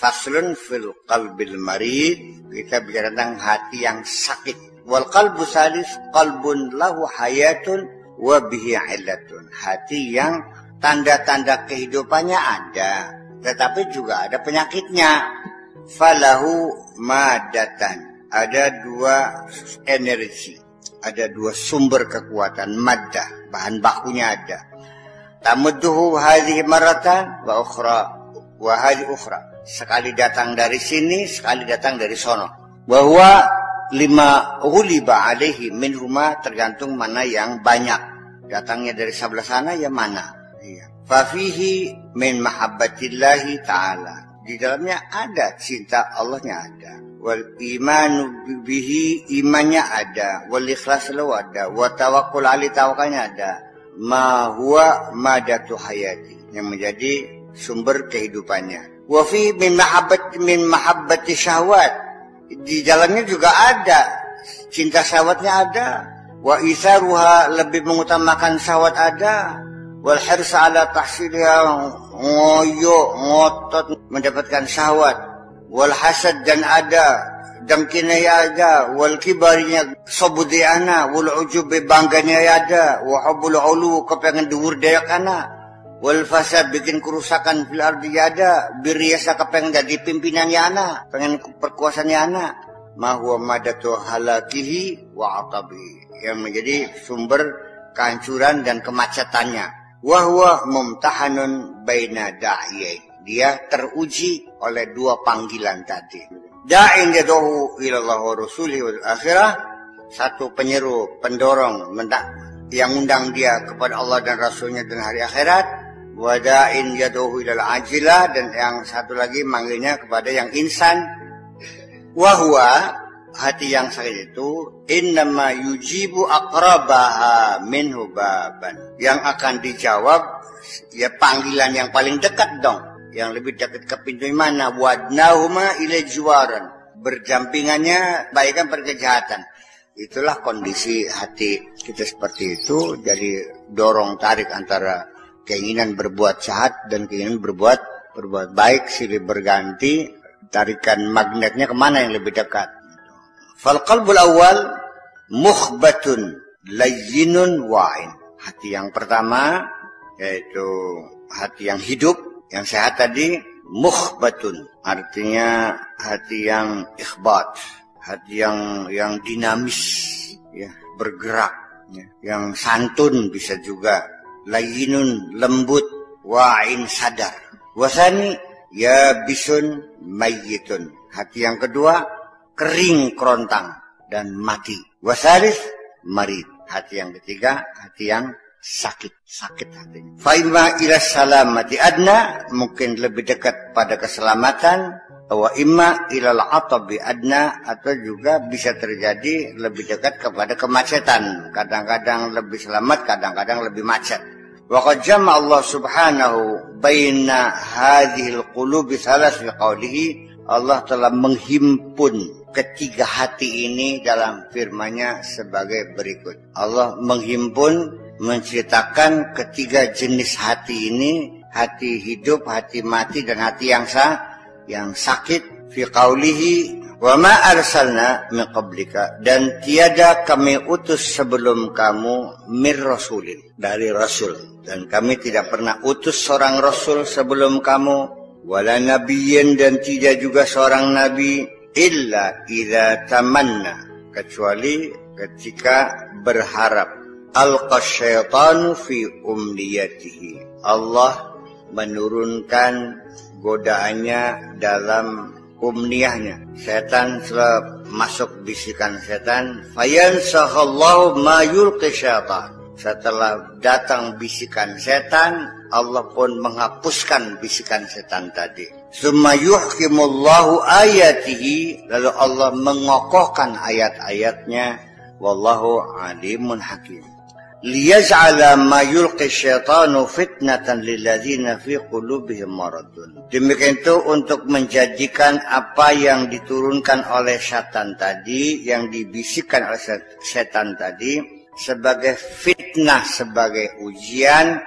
Faslun fil qalbil marid. Kita bicara tentang hati yang sakit. Wal qalbu salis qalbun lahu hayatun wa bihi illatun. Hati yang tanda-tanda kehidupannya ada, tetapi juga ada penyakitnya. Falahu madatan. Ada dua energi, ada dua sumber kekuatan, maddah, bahan bakunya ada. Tamudduhu hadhihi maratan wa ukhra wa hadhihi ukhra. Sekali datang dari sini, sekali datang dari sono. Bahwa lima ghuliba alaihi minhuma, tergantung mana yang banyak. Datangnya dari sebelah sana ya mana. Fafihi min mahabbatillahi ta'ala. Di dalamnya ada cinta Allahnya ada. Wal imanu bihi, imannya ada. Wal ikhlas lahu ada. Wa tawakkul alaihi, tawakalnya ada. Ma huwa madatu hayati, yang menjadi sumber kehidupannya. Wa fi min mahabbati syahwat. Di dalamnya juga ada cinta syahwatnya ada. Wa isaruha, lebih mengutamakan syahwat ada. Wal hirsa ala tahsilha, ngoyo ngotot mendapatkan syahwat. Wal hasad, dan ada dengkinya ya ada. Wal kibarinya sobudiana. Wal ujubi, bangganya ya ada. Wa hubbul ulu, kepengen dhuwur daya kana. Wal fasad, bikin kerusakan fil ardi ya ada. Biriasa, kepengen jadi pimpinan ya ana, pengen perkuasaan ya ana. Ma huwa madatu halakihi wa atabi, yang menjadi sumber kehancuran dan kemacetannya. Wa huwa mumtahanun baina da'iyain, dia teruji oleh dua panggilan tadi. Da'in yadahu ilallah wa rasulihi wal akhirah, satu penyeru, pendorong, yang undang dia kepada Allah dan Rasulnya dan hari akhirat. Wada'in yadahu ilal ajilah, dan yang satu lagi manggilnya kepada yang insan. Wahwa, hati yang sakit itu, innama yujibu aqrabaha minhu baban, yang akan dijawab ya panggilan yang paling dekat dong, yang lebih dekat ke pintu mana. Wadnahuma ila juwaran, berjampingannya kebaikan perkejahatan. Itulah kondisi hati kita seperti itu. Jadi dorong tarik antara keinginan berbuat jahat dan keinginan berbuat baik, silih berganti. Tarikan magnetnya kemana yang lebih dekat. Fal qalbul awal mukhbatun layyinun wa'in. Hati yang pertama, yaitu hati yang hidup, yang sehat tadi, mukhbatun, artinya hati yang ikhbat, hati yang dinamis, ya, bergerak, ya, yang santun bisa juga. Layyinun, lembut, wa'in, sadar. Wasani ya bisun mayyitun. Hati yang kedua kering, kerontang dan mati. Wasalis marid. Hati yang ketiga hati yang sakit hatinya. Fa imma ila salamati adna, mungkin lebih dekat pada keselamatan. Wa imma ila al-atabi adna, atau juga bisa terjadi lebih dekat kepada kemacetan. Kadang-kadang lebih selamat, kadang-kadang lebih macet. Wa qad jama'a Allah subhanahu baina hadhil qulubi salas fi qawlihi. Allah telah menghimpun ketiga hati ini dalam firman-Nya sebagai berikut. Allah menghimpun, menceritakan ketiga jenis hati ini, hati hidup, hati mati, dan hati yang sakit. Fi qawlihi wa ma arsalna min qablika, dan tiada kami utus sebelum kamu mir rasulin, dari rasul, dan kami tidak pernah utus seorang rasul sebelum kamu, wala nabiyyin, dan tidak juga seorang nabi, illa idza tamanna, kecuali ketika berharap, alqa syaitanu fi umniyatihi, Allah menurunkan godaannya dalam umniyahnya. Setan setelah masuk bisikan setan, fayansahallahu ma yulqi syaitan, setelah datang bisikan setan, Allah pun menghapuskan bisikan setan tadi. Summa yuhkimullahu ayatihi, lalu Allah mengokohkan ayat-ayatnya. Wallahu alimun hakim. Liyaj'ala ma yulqi syaitanu fitnatan lilladzina fi qulubihim maradun. Demikian itu untuk menjadikan apa yang diturunkan oleh syaitan tadi, yang dibisikkan oleh syaitan tadi, sebagai fitnah, sebagai ujian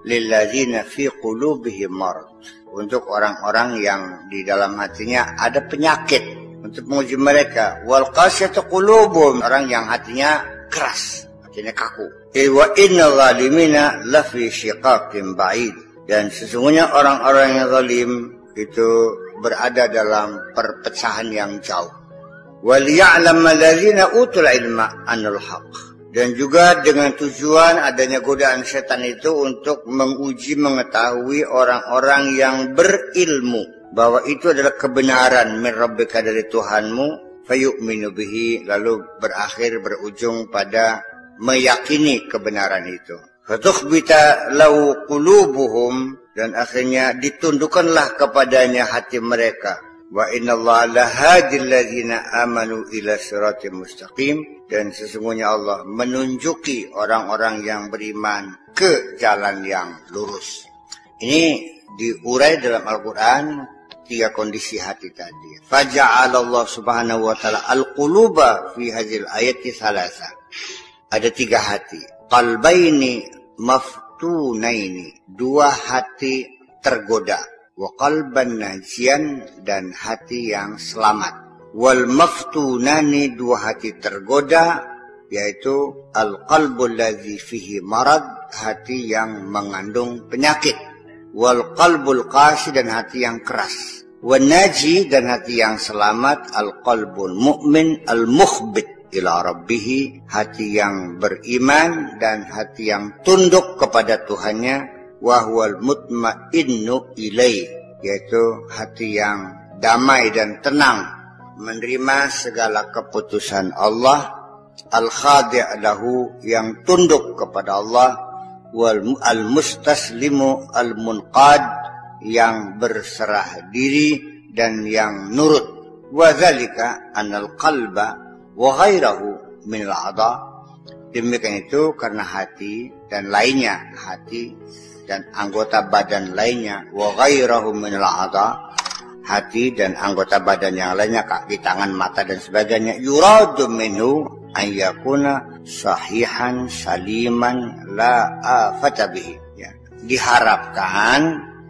lilladzina fi qulubihim marad, untuk orang-orang yang di dalam hatinya ada penyakit, untuk menguji mereka. Wal qasiyatu qulubuhum, orang yang hatinya keras, hatinya kaku. Wa innal zalimina lafi syiqaqin ba'id, dan sesungguhnya orang-orang yang zalim itu berada dalam perpecahan yang jauh. Wal ya'lam alladzina utul ilma anul haqq, dan juga dengan tujuan adanya godaan setan itu untuk menguji mengetahui orang-orang yang berilmu bahwa itu adalah kebenaran min rabbika, dari Tuhanmu, fayu'minu bihi, lalu berujung pada meyakini kebenaran itu. Fatukhbita lau qulubuhum, dan akhirnya ditundukkanlah kepadanya hati mereka. Wa innallaha lahadil ladzina amanu ila siratim mustaqim, dan sesungguhnya Allah menunjuki orang-orang yang beriman ke jalan yang lurus. Ini diurai dalam Al-Quran 3 kondisi hati tadi. Faja'alallah subhanahu wa ta'ala al-quluba fi hadhil ayati thalatha. Ada 3 hati. Qalbaini maftunaini, 2 hati tergoda. Wa qalban najian, dan hati yang selamat. Wal maftunani, 2 hati tergoda, yaitu al-qalbul ladzi fihi marad, hati yang mengandung penyakit. Wal qalbul qasi, dan hati yang keras. Wan naji, dan hati yang selamat, al-qalbul mu'min al-mukhbit ila rabbih, hati yang beriman dan hati yang tunduk kepada Tuhannya. Wa huwal mutmainnu ilaih, yaitu hati yang damai dan tenang menerima segala keputusan Allah. Al-khadi' lahu, yang tunduk kepada Allah. Wal al-mustaslimu al-munqad, yang berserah diri dan yang nurut. Wa dzalika anal qalba wa ghairahu min al-a'dha, demikian itu karena hati dan lainnya, hati dan anggota badan lainnya, wa ghairahu min al-a'dha, hati dan anggota badan yang lainnya, kaki, tangan, mata dan sebagainya, yuradu minhu an yakuna sahihan saliman la afata bihi, ya. Diharapkan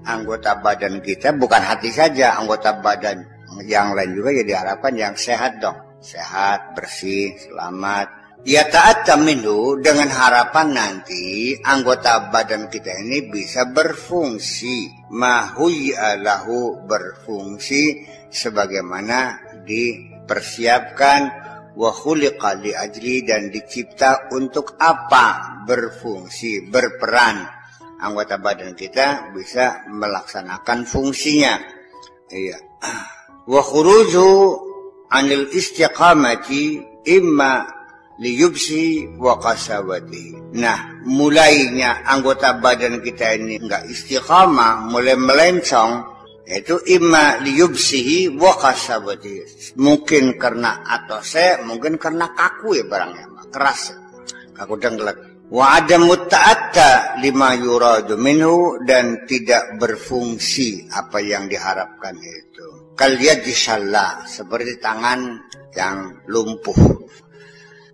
anggota badan kita, bukan hati saja, anggota badan yang lain juga ya diharapkan yang sehat dong, sehat, bersih, selamat. Ya ta'atta minhu, dengan harapan nanti anggota badan kita ini bisa berfungsi, mahuyya lahu, berfungsi sebagaimana dipersiapkan, wa khuliqa li ajli, dan dicipta untuk apa? Berfungsi, berperan. Anggota badan kita bisa melaksanakan fungsinya. Iya. Wa khuruju anil istiqamati imma liyubsi wa qasawati. Nah, mulainya anggota badan kita ini enggak istiqamah, mulai melencong, itu imma liyubsihi wa qasawati. Mungkin karena atose, mungkin karena kaku ya barangnya, keras, kaku dengklek. Wa adamu ta'atta lima yuradu minhu, dan tidak berfungsi apa yang diharapkan itu. Kal yadi syalla, seperti tangan yang lumpuh.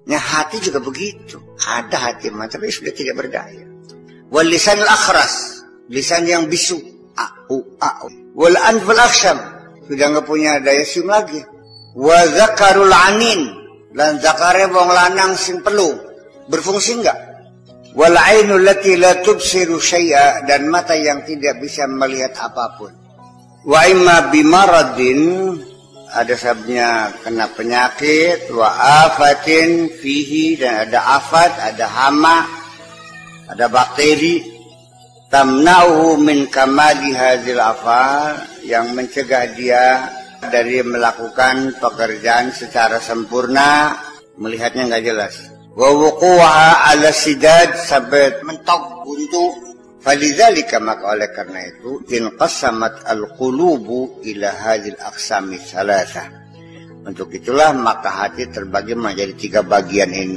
Nah, hati juga begitu. Ada hati tapi sudah tidak berdaya. Wal lisanul akhras, lisan yang bisu. Wal anful akhsham, sudah nggak punya daya cium lagi. Wa zakarul anin, dan zakare wong lanang sing perlu, berfungsi enggak? Wal ainul lati la tubsiru syai'a, dan mata yang tidak bisa melihat apapun. Wa imma bimaradin, ada sabnya kena penyakit, wa afatin fihi, dan ada afat, ada hama, ada bakteri, tamna'uhu min kamali hadzal afal, yang mencegah dia dari melakukan pekerjaan secara sempurna, melihatnya nggak jelas. Wa wuquha ala sidad, sampai mentok buntu. Falidzalika, maka oleh karena itu, inqasamat al-qulubu ila hadzal aqsami tsalatsa. Untuk itulah maka hati terbagi menjadi 3 bagian ini.